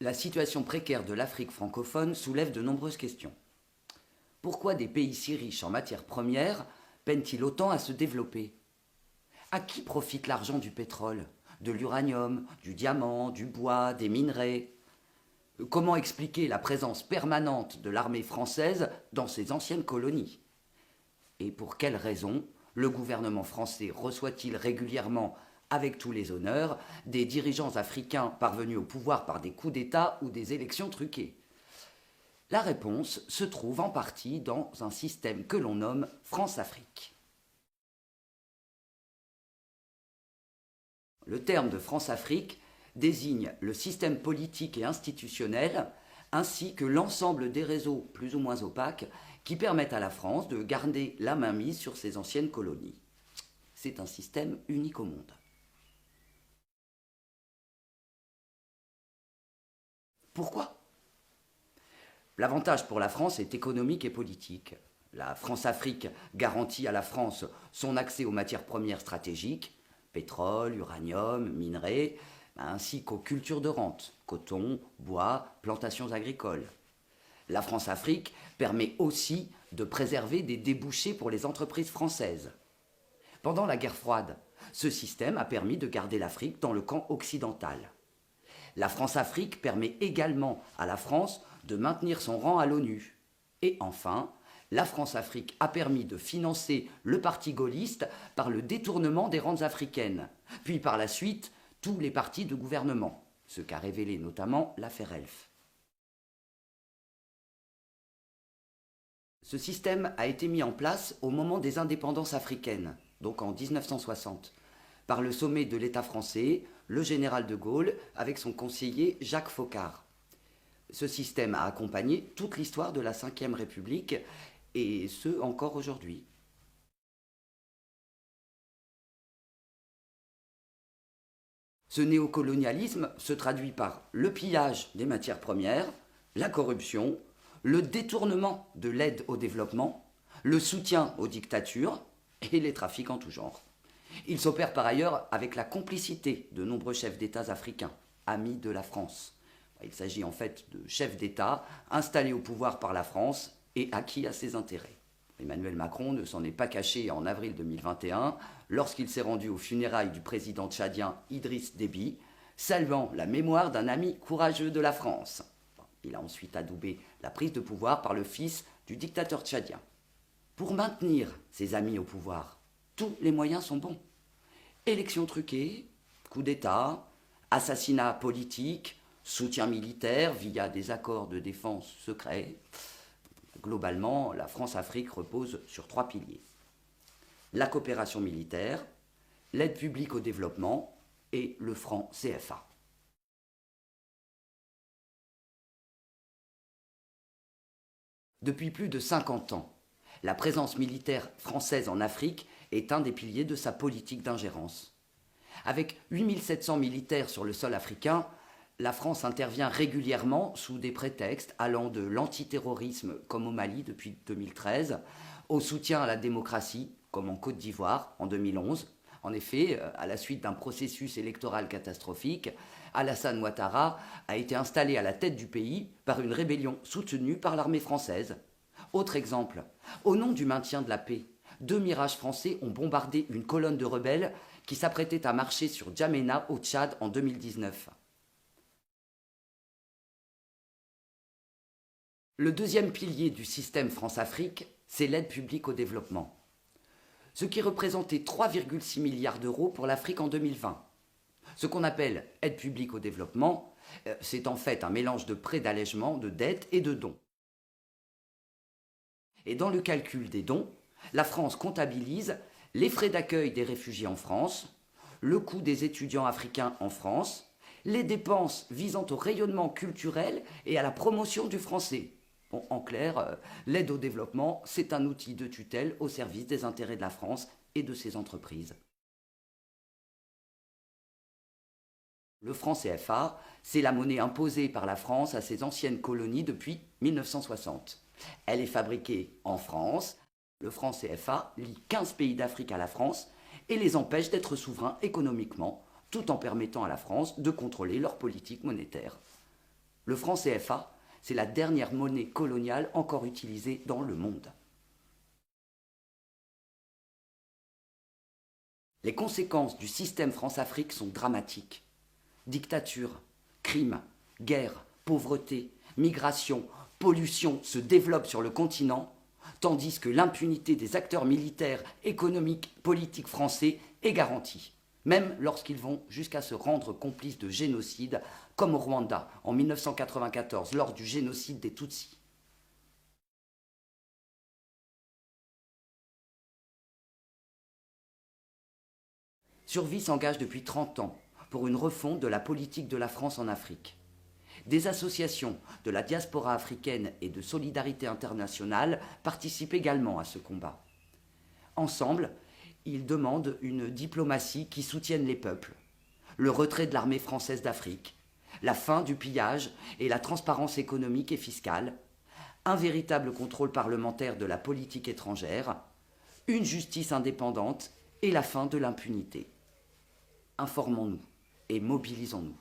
La situation précaire de l'Afrique francophone soulève de nombreuses questions. Pourquoi des pays si riches en matières premières peinent-ils autant à se développer? À qui profite l'argent du pétrole, de l'uranium, du diamant, du bois, des minerais? Comment expliquer la présence permanente de l'armée française dans ces anciennes colonies? Et pour quelles raisons le gouvernement français reçoit-il régulièrement, avec tous les honneurs, des dirigeants africains parvenus au pouvoir par des coups d'État ou des élections truquées? La réponse se trouve en partie dans un système que l'on nomme France-Afrique. Le terme de France-Afrique désigne le système politique et institutionnel ainsi que l'ensemble des réseaux plus ou moins opaques qui permettent à la France de garder la mainmise sur ses anciennes colonies. C'est un système unique au monde. Pourquoi? L'avantage pour la France est économique et politique. La France-Afrique garantit à la France son accès aux matières premières stratégiques, pétrole, uranium, minerais, ainsi qu'aux cultures de rente, coton, bois, plantations agricoles. La France-Afrique permet aussi de préserver des débouchés pour les entreprises françaises. Pendant la guerre froide, ce système a permis de garder l'Afrique dans le camp occidental. La France-Afrique permet également à la France de maintenir son rang à l'ONU. Et enfin, la France-Afrique a permis de financer le parti gaulliste par le détournement des rentes africaines, puis par la suite tous les partis de gouvernement, ce qu'a révélé notamment l'affaire Elf. Ce système a été mis en place au moment des indépendances africaines, donc en 1960, par le sommet de l'État français, le général de Gaulle, avec son conseiller Jacques Foccart. Ce système a accompagné toute l'histoire de la Ve République, et ce encore aujourd'hui. Ce néocolonialisme se traduit par le pillage des matières premières, la corruption, le détournement de l'aide au développement, le soutien aux dictatures et les trafics en tout genre. Il s'opère par ailleurs avec la complicité de nombreux chefs d'État africains, amis de la France. Il s'agit en fait de chefs d'État installés au pouvoir par la France et acquis à ses intérêts. Emmanuel Macron ne s'en est pas caché en avril 2021 lorsqu'il s'est rendu aux funérailles du président tchadien Idriss Déby, saluant la mémoire d'un ami courageux de la France. Il a ensuite adoubé la prise de pouvoir par le fils du dictateur tchadien. Pour maintenir ses amis au pouvoir, tous les moyens sont bons. Élections truquées, coup d'État, assassinat politique, soutien militaire via des accords de défense secrets. Globalement, la France-Afrique repose sur 3 piliers. La coopération militaire, l'aide publique au développement et le franc CFA. Depuis plus de 50 ans, la présence militaire française en Afrique est un des piliers de sa politique d'ingérence. Avec 8700 militaires sur le sol africain, la France intervient régulièrement sous des prétextes allant de l'antiterrorisme, comme au Mali depuis 2013, au soutien à la démocratie, comme en Côte d'Ivoire en 2011. En effet, à la suite d'un processus électoral catastrophique, Alassane Ouattara a été installé à la tête du pays par une rébellion soutenue par l'armée française. Autre exemple, au nom du maintien de la paix, 2 Mirages français ont bombardé une colonne de rebelles qui s'apprêtait à marcher sur N'Djamena au Tchad en 2019. Le deuxième pilier du système France-Afrique, c'est l'aide publique au développement, ce qui représentait 3,6 milliards d'euros pour l'Afrique en 2020. Ce qu'on appelle aide publique au développement, c'est en fait un mélange de prêts d'allègement, de dettes et de dons. Et dans le calcul des dons, la France comptabilise les frais d'accueil des réfugiés en France, le coût des étudiants africains en France, les dépenses visant au rayonnement culturel et à la promotion du français. Bon, en clair, l'aide au développement, c'est un outil de tutelle au service des intérêts de la France et de ses entreprises. Le franc CFA, c'est la monnaie imposée par la France à ses anciennes colonies depuis 1960. Elle est fabriquée en France. Le franc CFA lie 15 pays d'Afrique à la France et les empêche d'être souverains économiquement, tout en permettant à la France de contrôler leur politique monétaire. Le franc CFA, c'est la dernière monnaie coloniale encore utilisée dans le monde. Les conséquences du système France-Afrique sont dramatiques. Dictature, crimes, guerre, pauvreté, migration, pollution se développent sur le continent, tandis que l'impunité des acteurs militaires, économiques, politiques français est garantie, même lorsqu'ils vont jusqu'à se rendre complices de génocide, comme au Rwanda en 1994 lors du génocide des Tutsis. Survie s'engage depuis 30 ans pour une refonte de la politique de la France en Afrique. Des associations de la diaspora africaine et de solidarité internationale participent également à ce combat. Ensemble, ils demandent une diplomatie qui soutienne les peuples, le retrait de l'armée française d'Afrique, la fin du pillage et la transparence économique et fiscale, un véritable contrôle parlementaire de la politique étrangère, une justice indépendante et la fin de l'impunité. Informons-nous et mobilisons-nous.